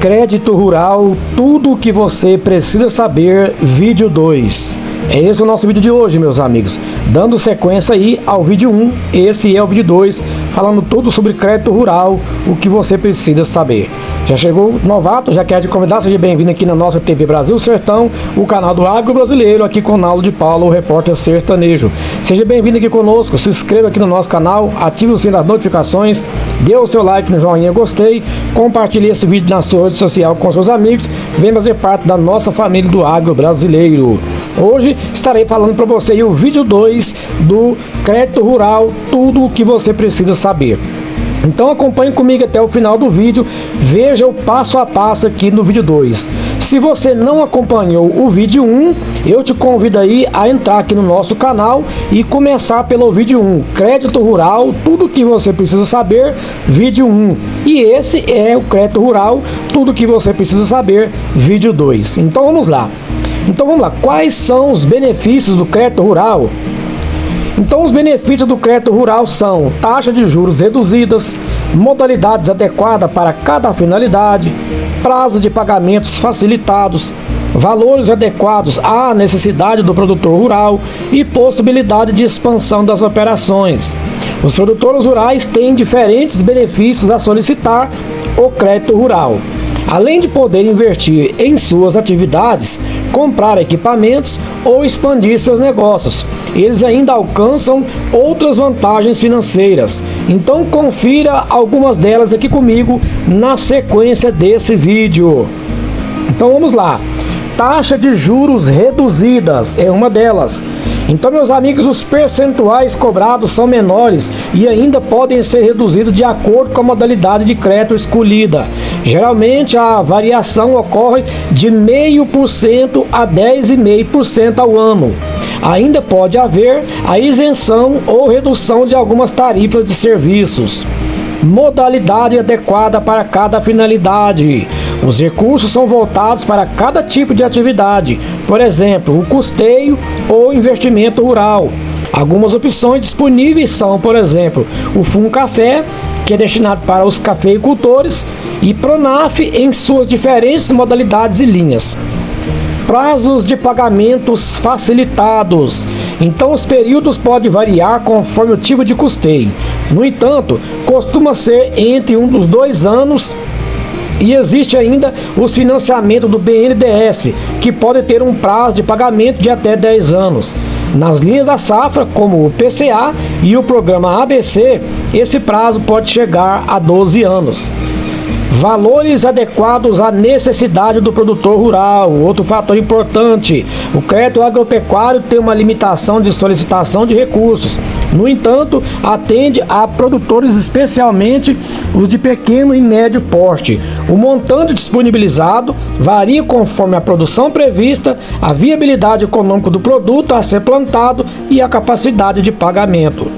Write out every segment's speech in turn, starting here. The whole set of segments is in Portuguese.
Crédito Rural, tudo o que você precisa saber, vídeo 2. Esse é o nosso vídeo de hoje, meus amigos. Dando sequência aí ao vídeo 1, esse é o vídeo 2, falando tudo sobre crédito rural, o que você precisa saber. Já chegou novato, já quer te convidar, seja bem-vindo aqui na nossa TV Brasil Sertão, o canal do Agro Brasileiro, aqui com o Naldo de Paula, o repórter sertanejo. Seja bem-vindo aqui conosco, se inscreva aqui no nosso canal, ative o sininho das notificações, dê o seu like no joinha, gostei, compartilhe esse vídeo na sua rede social com seus amigos, venha fazer parte da nossa família do Agro Brasileiro. Hoje estarei falando para você aí o vídeo 2 do crédito rural, tudo o que você precisa saber. Então acompanhe comigo até o final do vídeo, veja o passo a passo aqui no vídeo 2. Se você não acompanhou o vídeo 1, eu te convido aí a entrar aqui no nosso canal e começar pelo vídeo 1, crédito rural, tudo o que você precisa saber, vídeo 1. E esse é o crédito rural, tudo o que você precisa saber, vídeo 2. Então vamos lá. Quais são os benefícios do crédito rural? Então os benefícios do crédito rural são taxa de juros reduzidas, modalidades adequadas para cada finalidade, prazo de pagamentos facilitados, valores adequados à necessidade do produtor rural e possibilidade de expansão das operações. Os produtores rurais têm diferentes benefícios a solicitar o crédito rural. Além de poder investir em suas atividades, comprar equipamentos ou expandir seus negócios, eles ainda alcançam outras vantagens financeiras. Então confira algumas delas aqui comigo na sequência desse vídeo. Então vamos lá. Taxa de juros reduzidas é uma delas. Então, meus amigos, os percentuais cobrados são menores e ainda podem ser reduzidos de acordo com a modalidade de crédito escolhida. Geralmente, a variação ocorre de 0,5% a 10,5% ao ano. Ainda pode haver a isenção ou redução de algumas tarifas de serviços. Modalidade adequada para cada finalidade. Os recursos são voltados para cada tipo de atividade, por exemplo, o custeio ou investimento rural. Algumas opções disponíveis são, por exemplo, o Funcafé, que é destinado para os cafeicultores, e Pronaf em suas diferentes modalidades e linhas. Prazos de pagamentos facilitados. Então os períodos podem variar conforme o tipo de custeio. No entanto, costuma ser entre um dos 2 anos. E existe ainda os financiamentos do BNDES, que pode ter um prazo de pagamento de até 10 anos. Nas linhas da safra, como o PCA e o programa ABC, esse prazo pode chegar a 12 anos. Valores adequados à necessidade do produtor rural, outro fator importante. O crédito agropecuário tem uma limitação de solicitação de recursos. No entanto, atende a produtores, especialmente os de pequeno e médio porte. O montante disponibilizado varia conforme a produção prevista, a viabilidade econômica do produto a ser plantado e a capacidade de pagamento.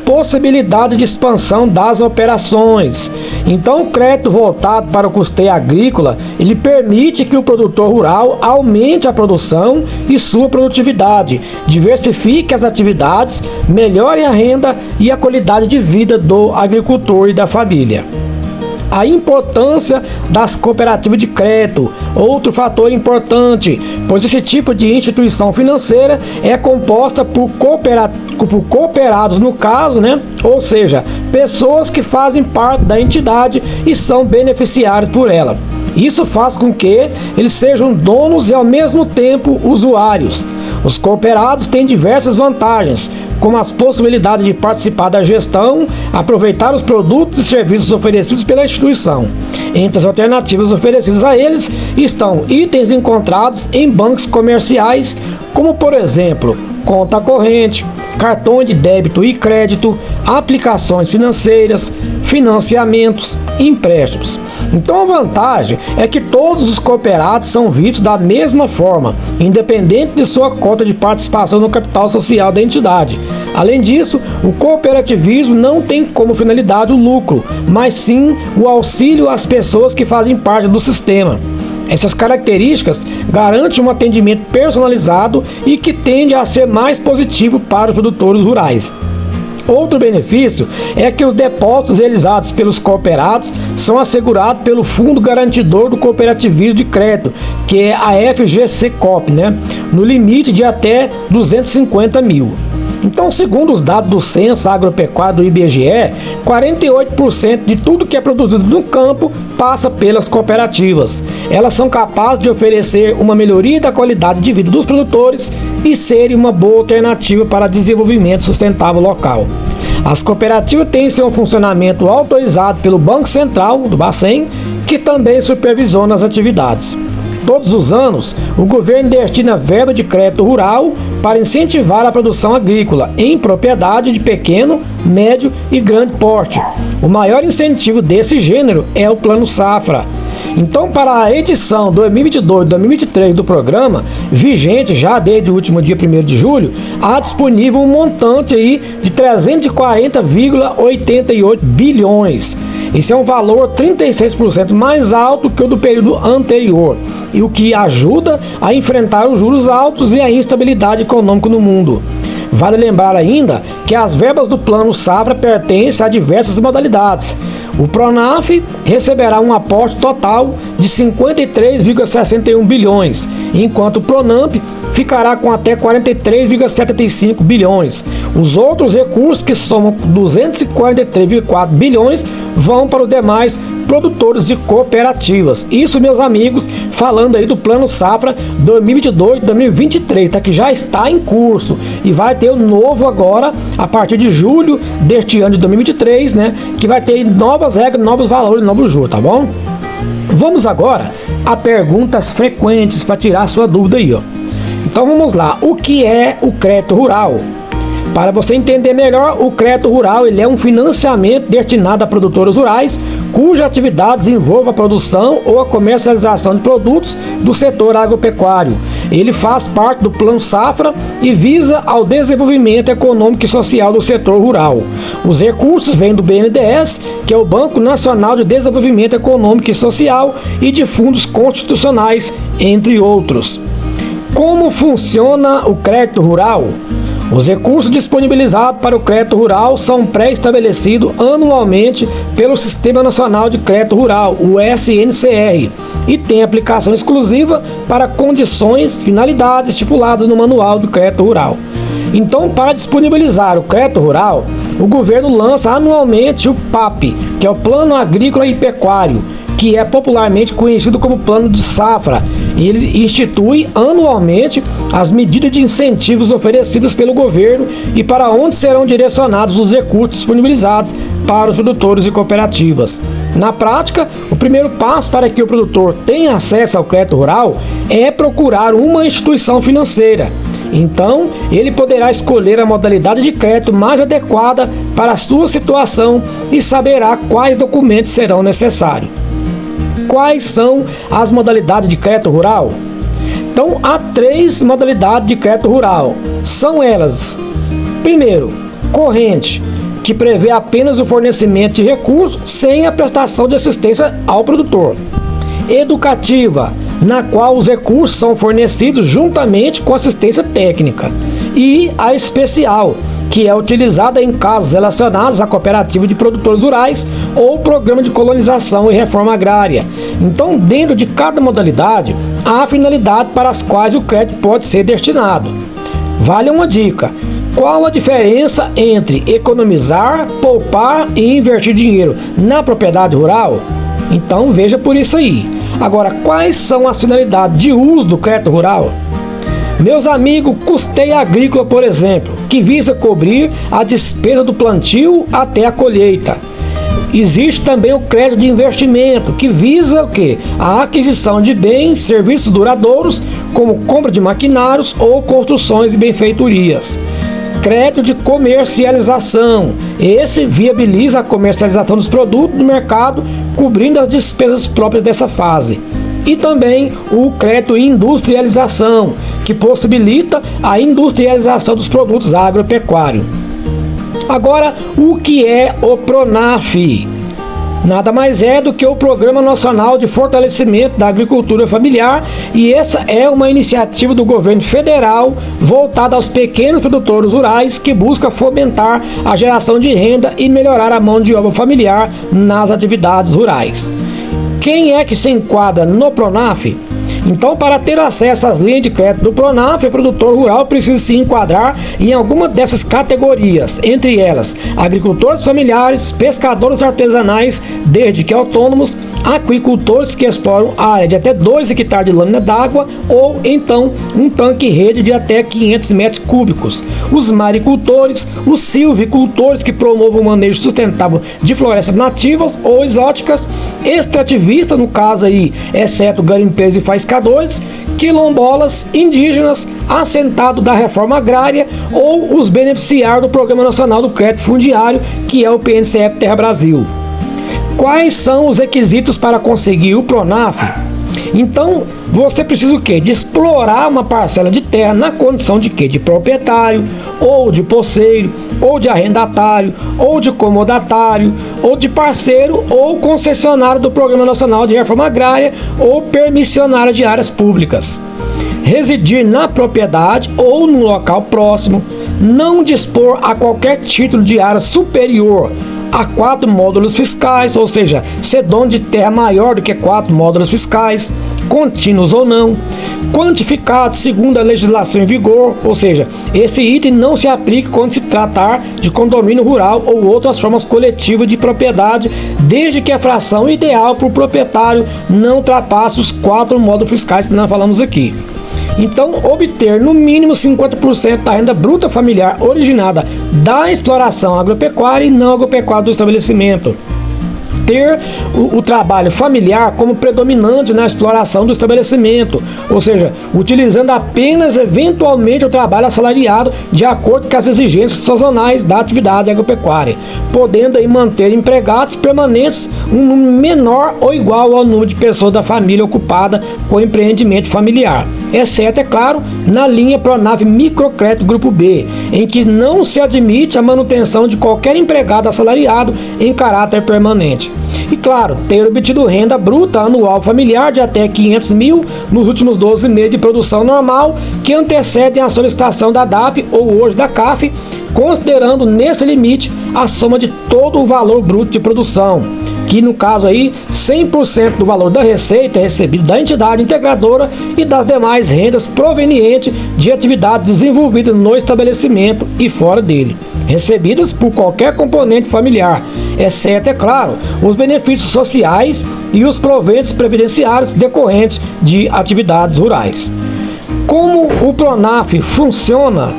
Possibilidade de expansão das operações. Então, o crédito voltado para o custeio agrícola, ele permite que o produtor rural aumente a produção e sua produtividade, diversifique as atividades, melhore a renda e a qualidade de vida do agricultor e da família. A importância das cooperativas de crédito, outro fator importante, pois esse tipo de instituição financeira é composta por cooperados no caso, ou seja, pessoas que fazem parte da entidade e são beneficiários por ela. Isso faz com que eles sejam donos e ao mesmo tempo usuários. Os cooperados têm diversas vantagens, como as possibilidades de participar da gestão, aproveitar os produtos e serviços oferecidos pela instituição. Entre as alternativas oferecidas a eles estão itens encontrados em bancos comerciais, como por exemplo, conta corrente, cartão de débito e crédito, aplicações financeiras, financiamentos, empréstimos. Então a vantagem é que todos os cooperados são vistos da mesma forma, independente de sua cota de participação no capital social da entidade. Além disso, o cooperativismo não tem como finalidade o lucro, mas sim o auxílio às pessoas que fazem parte do sistema. Essas características garantem um atendimento personalizado e que tende a ser mais positivo para os produtores rurais. Outro benefício é que os depósitos realizados pelos cooperados são assegurados pelo Fundo Garantidor do Cooperativismo de Crédito, que é a FGC-COP, né? No limite de até 250 mil. Então, segundo os dados do Censo Agropecuário do IBGE, 48% de tudo que é produzido no campo passa pelas cooperativas. Elas são capazes de oferecer uma melhoria da qualidade de vida dos produtores e serem uma boa alternativa para o desenvolvimento sustentável local. As cooperativas têm seu funcionamento autorizado pelo Banco Central do Bacen, que também supervisiona as atividades. Todos os anos, o governo destina verba de crédito rural para incentivar a produção agrícola em propriedade de pequeno, médio e grande porte. O maior incentivo desse gênero é o Plano Safra. Então, para a edição 2022-2023 do programa, vigente já desde o último dia 1º de julho, há disponível um montante aí de 340,88 bilhões. Esse é um valor 36% mais alto que o do período anterior, e o que ajuda a enfrentar os juros altos e a instabilidade econômica no mundo. Vale lembrar ainda que as verbas do Plano Safra pertencem a diversas modalidades. O Pronaf receberá um aporte total de 53,61 bilhões, enquanto o Pronamp ficará com até 43,75 bilhões. Os outros recursos, que somam 243,4 bilhões, vão para os demais produtores de cooperativas. Isso, meus amigos, falando aí do Plano Safra 2022-2023, tá? Que já está em curso e vai ter o novo agora a partir de julho deste ano de 2023, né? Que vai ter novas regras, novos valores, novos juros, tá bom? Vamos agora a perguntas frequentes para tirar a sua dúvida aí, ó. Então vamos lá. O que é o crédito rural? Para você entender melhor, o crédito rural ele é um financiamento destinado a produtores rurais cujas atividades envolvam a produção ou a comercialização de produtos do setor agropecuário. Ele faz parte do Plano Safra e visa ao desenvolvimento econômico e social do setor rural. Os recursos vêm do BNDES, que é o Banco Nacional de Desenvolvimento Econômico e Social, e de fundos constitucionais, entre outros. Como funciona o crédito rural? Os recursos disponibilizados para o crédito rural são pré-estabelecidos anualmente pelo Sistema Nacional de Crédito Rural, o SNCR, e tem aplicação exclusiva para condições, finalidades estipuladas no Manual do Crédito Rural. Então, para disponibilizar o crédito rural, o governo lança anualmente o PAP, que é o Plano Agrícola e Pecuário, que é popularmente conhecido como Plano de Safra, e ele institui anualmente as medidas de incentivos oferecidas pelo governo e para onde serão direcionados os recursos disponibilizados para os produtores e cooperativas. Na prática, o primeiro passo para que o produtor tenha acesso ao crédito rural é procurar uma instituição financeira. Então, ele poderá escolher a modalidade de crédito mais adequada para a sua situação e saberá quais documentos serão necessários. Quais são as modalidades de crédito rural? Então, há 3 modalidades de crédito rural. São elas: primeiro, corrente, que prevê apenas o fornecimento de recursos sem a prestação de assistência ao produtor. Educativa, na qual os recursos são fornecidos juntamente com assistência técnica. E a especial, que é utilizada em casos relacionados à cooperativa de produtores rurais ou programa de colonização e reforma agrária. Então, dentro de cada modalidade, há finalidade para as quais o crédito pode ser destinado. Vale uma dica: qual a diferença entre economizar, poupar e investir dinheiro na propriedade rural? Então, veja por isso aí. Agora, quais são as finalidades de uso do crédito rural? Meus amigos, custeio agrícola, por exemplo, que visa cobrir a despesa do plantio até a colheita. Existe também o crédito de investimento, que visa o quê? A aquisição de bens, serviços duradouros, como compra de maquinários ou construções e benfeitorias. Crédito de comercialização. Esse viabiliza a comercialização dos produtos no mercado, cobrindo as despesas próprias dessa fase. E também o crédito industrialização, que possibilita a industrialização dos produtos agropecuários. Agora, o que é o Pronaf? nada mais é do que o Programa Nacional de Fortalecimento da Agricultura Familiar, e essa é uma iniciativa do governo federal voltada aos pequenos produtores rurais que busca fomentar a geração de renda e melhorar a mão de obra familiar nas atividades rurais. Quem é que se enquadra no PRONAF? Então, para ter acesso às linhas de crédito do PRONAF, o produtor rural precisa se enquadrar em alguma dessas categorias, entre elas agricultores familiares, pescadores artesanais, desde que autônomos, aquicultores que exploram área de até 2 hectares de lâmina d'água ou então um tanque-rede de até 500 metros cúbicos, os maricultores, os silvicultores que promovam o manejo sustentável de florestas nativas ou exóticas, extrativistas, no caso aí, exceto garimpeiros e faiscadores, quilombolas, indígenas, assentados da reforma agrária ou os beneficiários do Programa Nacional do Crédito Fundiário, que é o PNCF Terra Brasil. Quais são os requisitos para conseguir o PRONAF? Então, você precisa o quê? De explorar uma parcela de terra na condição de quê? De proprietário, ou de posseiro, ou de arrendatário, ou de comodatário, ou de parceiro, ou concessionário do Programa Nacional de Reforma Agrária, ou permissionário de áreas públicas. Residir na propriedade ou no local próximo, não dispor a qualquer título de área superior a 4 módulos fiscais, ou seja, ser dono de terra maior do que 4 módulos fiscais, contínuos ou não, quantificados segundo a legislação em vigor, ou seja, esse item não se aplica quando se tratar de condomínio rural ou outras formas coletivas de propriedade, desde que a fração ideal para o proprietário não ultrapasse os 4 módulos fiscais que nós falamos aqui. Então, obter no mínimo 50% da renda bruta familiar originada da exploração agropecuária e não agropecuária do estabelecimento. Ter o trabalho familiar como predominante na exploração do estabelecimento, ou seja, utilizando apenas eventualmente o trabalho assalariado de acordo com as exigências sazonais da atividade agropecuária, podendo aí manter empregados permanentes um número menor ou igual ao número de pessoas da família ocupada com o empreendimento familiar, exceto, é claro, na linha PRONAF Microcrédito Grupo B, em que não se admite a manutenção de qualquer empregado assalariado em caráter permanente. E claro, ter obtido renda bruta anual familiar de até 500 mil nos últimos 12 meses de produção normal que antecedem a solicitação da DAP ou hoje da CAF, considerando nesse limite a soma de todo o valor bruto de produção, que no caso aí 100% do valor da receita é recebido da entidade integradora e das demais rendas provenientes de atividades desenvolvidas no estabelecimento e fora dele, recebidas por qualquer componente familiar, exceto, é claro, os benefícios sociais e os proventos previdenciários decorrentes de atividades rurais. Como o PRONAF funciona?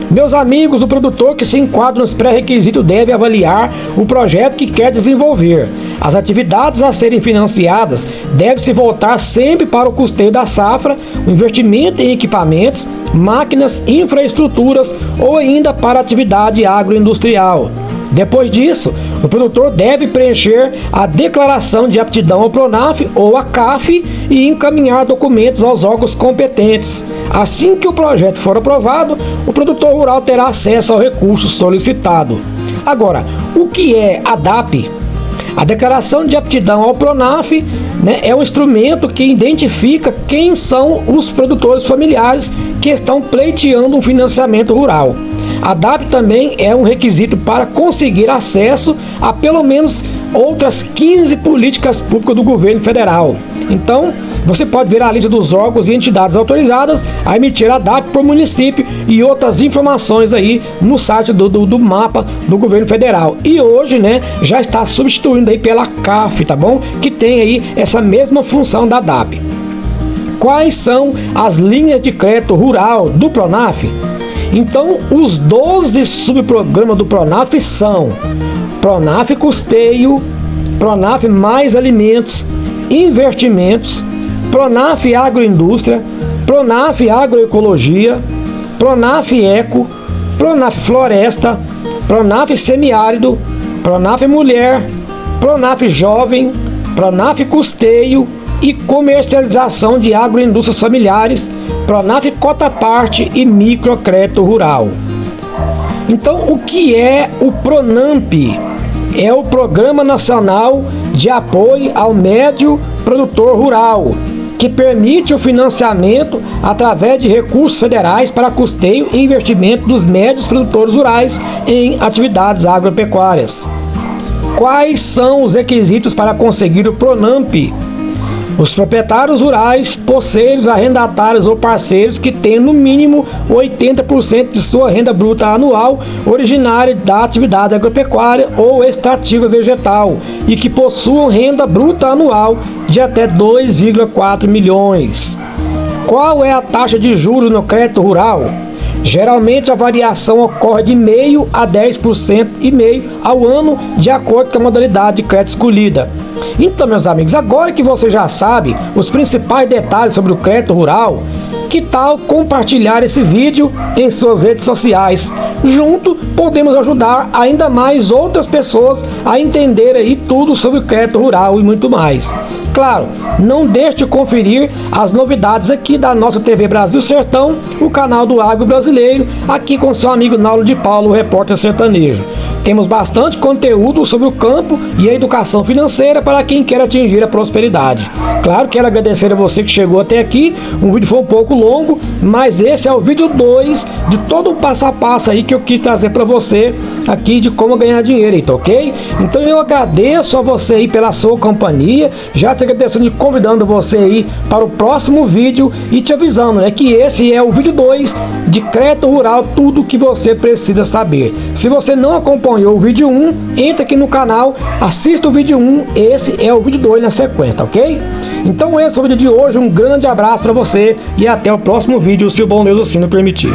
Meus amigos, o produtor que se enquadra nos pré-requisitos deve avaliar o projeto que quer desenvolver. As atividades a serem financiadas devem se voltar sempre para o custeio da safra, o investimento em equipamentos, máquinas, infraestruturas ou ainda para a atividade agroindustrial. Depois disso, o produtor deve preencher a declaração de aptidão ao PRONAF ou à CAF e encaminhar documentos aos órgãos competentes. Assim que o projeto for aprovado, o produtor rural terá acesso ao recurso solicitado. Agora, o que é a DAP? A declaração de aptidão ao PRONAF, é um instrumento que identifica quem são os produtores familiares que estão pleiteando um financiamento rural. A DAP também é um requisito para conseguir acesso a pelo menos outras 15 políticas públicas do governo federal. Então, você pode ver a lista dos órgãos e entidades autorizadas a emitir a DAP por município e outras informações aí no site do mapa do governo federal. E hoje, já está substituindo aí pela CAF, tá bom? Que tem aí essa mesma função da DAP. Quais são as linhas de crédito rural do PRONAF? Então, os 12 subprogramas do PRONAF são PRONAF Custeio, PRONAF Mais Alimentos, Investimentos, PRONAF Agroindústria, PRONAF Agroecologia, PRONAF Eco, PRONAF Floresta, PRONAF Semiárido, PRONAF Mulher, PRONAF Jovem, PRONAF Custeio e Comercialização de Agroindústrias Familiares, PRONAF Cota Parte e Microcrédito Rural. Então, o que é o PRONAMP? é o Programa Nacional de Apoio ao Médio Produtor Rural, que permite o financiamento através de recursos federais para custeio e investimento dos médios produtores rurais em atividades agropecuárias. Quais são os requisitos para conseguir o PRONAMP? Os proprietários rurais, poceiros, arrendatários ou parceiros que tenham no mínimo 80% de sua renda bruta anual originária da atividade agropecuária ou extrativa vegetal e que possuam renda bruta anual de até 2,4 milhões. Qual é a taxa de juros no crédito rural? Geralmente a variação ocorre de 0,5% a 10,5% ao ano, de acordo com a modalidade de crédito escolhida. Então, meus amigos, agora que você já sabe os principais detalhes sobre o crédito rural, que tal compartilhar esse vídeo em suas redes sociais? Junto podemos ajudar ainda mais outras pessoas a entender aí tudo sobre o crédito rural e muito mais. Claro, não deixe de conferir as novidades aqui da nossa TV Brasil Sertão, o canal do Agro Brasileiro, aqui com seu amigo Naulo de Paulo, o repórter sertanejo. Temos bastante conteúdo sobre o campo e a educação financeira para quem quer atingir a prosperidade. Claro, quero agradecer a você que chegou até aqui. O vídeo foi um pouco longo, mas esse é o vídeo 2 de todo o passo a passo aí que eu quis trazer para você aqui de como ganhar dinheiro, então, ok? Então eu agradeço a você aí pela sua companhia, já te agradecendo e convidando você aí para o próximo vídeo e te avisando, né, que esse é o vídeo 2 de crédito rural, tudo o que você precisa saber. Se você não acompanhou o vídeo 1, entra aqui no canal, assista o vídeo 1, esse é o vídeo 2 na sequência, ok? Então esse é o vídeo de hoje, um grande abraço para você e até o próximo vídeo, se o bom Deus assim nos permitir.